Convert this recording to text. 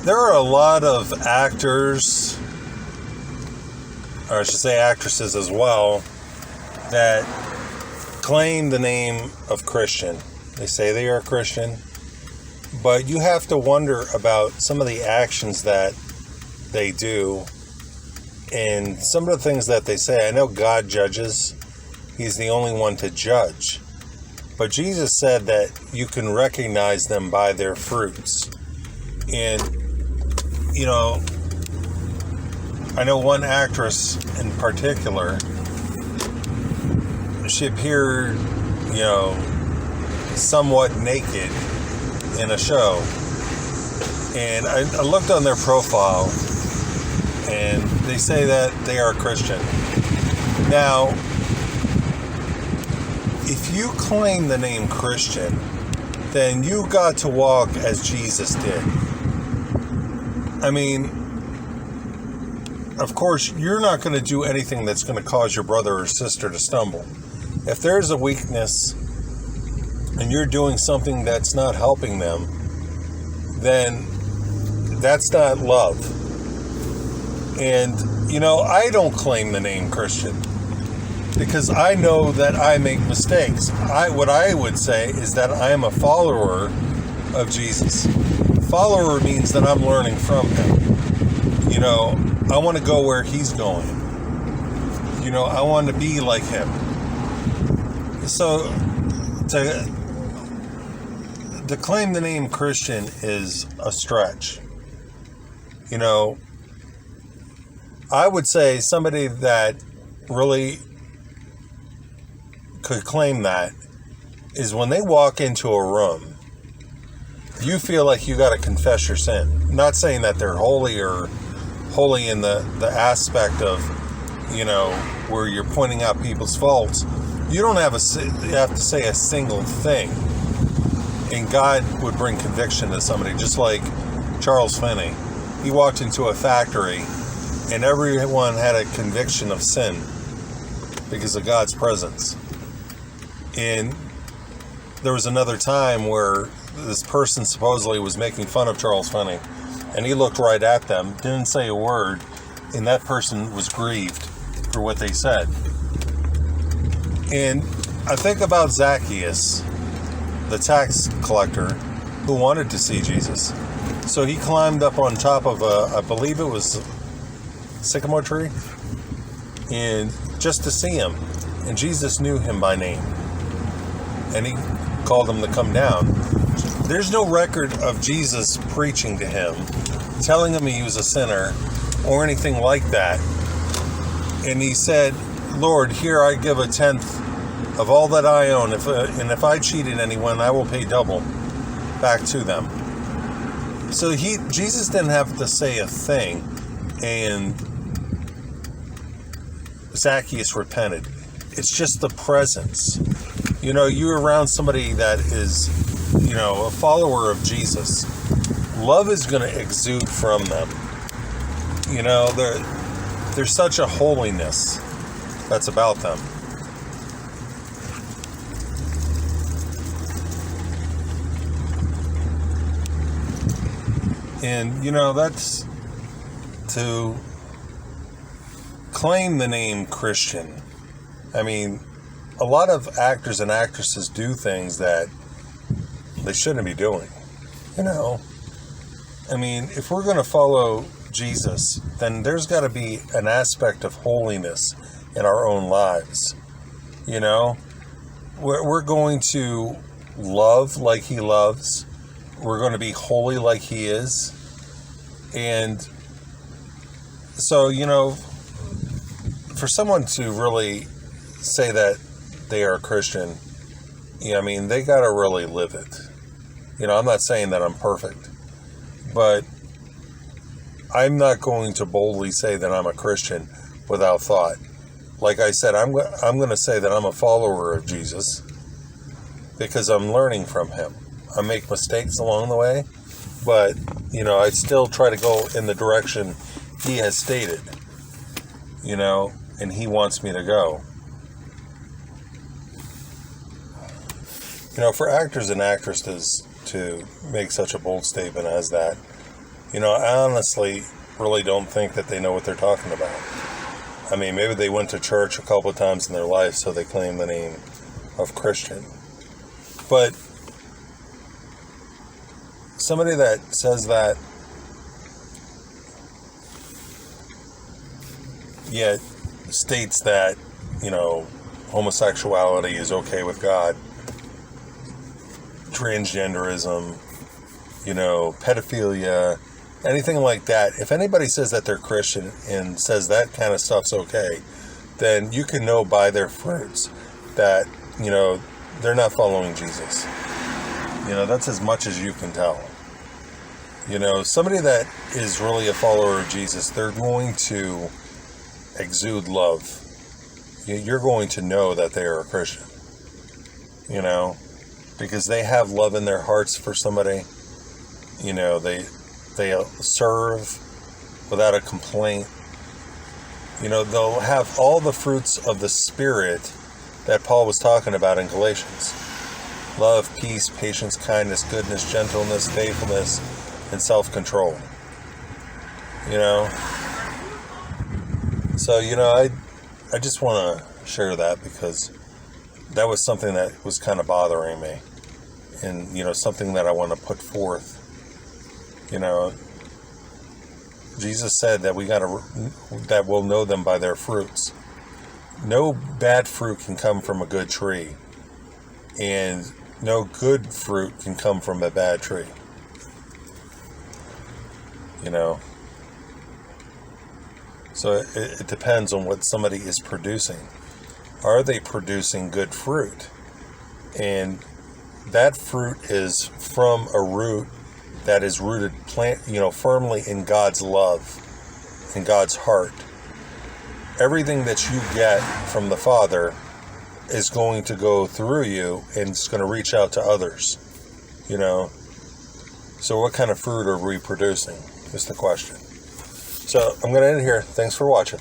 there are a lot of actors, or I should say actresses as well, that claim the name of Christian. They say they are Christian, but you have to wonder about some of the actions that they do and some of the things that they say. I know God judges. He's the only one to judge. But Jesus said that you can recognize them by their fruits. And, you know, I know one actress in particular, she appeared, you know, somewhat naked in a show. And I looked on their profile, and they say that they are Christian. Now, if you claim the name Christian, then you got to walk as Jesus did. I mean, of course, you're not going to do anything that's going to cause your brother or sister to stumble. If there's a weakness and you're doing something that's not helping them, then that's not love. And, you know, I don't claim the name Christian because I know that I make mistakes. What I would say is that I am a follower of Jesus. Follower means that I'm learning from him. You know, I want to go where he's going. You know, I want to be like him. So, to claim the name Christian is a stretch. You know, I would say somebody that really could claim that is when they walk into a room, you feel like you got to confess your sin. Not saying that they're holy or holy in the aspect of, you know, where you're pointing out people's faults. You don't have to say a single thing, and God would bring conviction to somebody. Just like Charles Finney, he walked into a factory, and everyone had a conviction of sin because of God's presence. And there was another time where this person supposedly was making fun of Charles Finney, and he looked right at them, didn't say a word, and that person was grieved for what they said. And I think about Zacchaeus, the tax collector, who wanted to see Jesus. So he climbed up on top of I believe it was a sycamore tree, and just to see him. And Jesus knew him by name, and he called him to come down. There's no record of Jesus preaching to him, telling him he was a sinner, or anything like that. And he said, Lord, here I give a tenth of all that I own. And if I cheated anyone, I will pay double back to them. So Jesus didn't have to say a thing, and Zacchaeus repented. It's just the presence. You know, you're around somebody that is, you know, a follower of Jesus. Love is going to exude from them. You know, there's such a holiness that's about them. And, you know, that's to claim the name Christian. I mean, a lot of actors and actresses do things that they shouldn't be doing. You know, I mean, if we're going to follow Jesus, then there's got to be an aspect of holiness in our own lives. You know, we're going to love like he loves. We're going to be holy like he is. And so, you know, for someone to really say that they are a Christian, I mean, they got to really live it. You know, I'm not saying that I'm perfect, but I'm not going to boldly say that I'm a Christian without thought. Like I said, I'm going to say that I'm a follower of Jesus because I'm learning from him. I make mistakes along the way, but, you know, I still try to go in the direction he has stated, you know, and he wants me to go. You know, for actors and actresses to make such a bold statement as that, I honestly really don't think that they know what they're talking about. I mean, maybe they went to church a couple of times in their life, so they claim the name of Christian. But somebody that says that, yet states that, homosexuality is okay with God, transgenderism, pedophilia, anything like that. If anybody says that they're Christian and says that kind of stuff's okay, then you can know by their fruits that, they're not following Jesus. That's as much as you can tell. Somebody that is really a follower of Jesus, they're going to exude love. You're going to know that they are a Christian, because they have love in their hearts for somebody. They serve without a complaint. They'll have all the fruits of the Spirit that Paul was talking about in Galatians. Love, peace, patience, kindness, goodness, gentleness, faithfulness, and self-control. So, I just want to share that because that was something that was kind of bothering me. And, something that I want to put forth. Jesus said that that we'll know them by their fruits. No bad fruit can come from a good tree. And no good fruit can come from a bad tree. So it depends on what somebody is producing. Are they producing good fruit? And that fruit is from a root that is rooted firmly in God's love, in God's heart. Everything that you get from the Father is going to go through you and it's going to reach out to others. So what kind of fruit are we producing is the question. So I'm going to end here. Thanks for watching.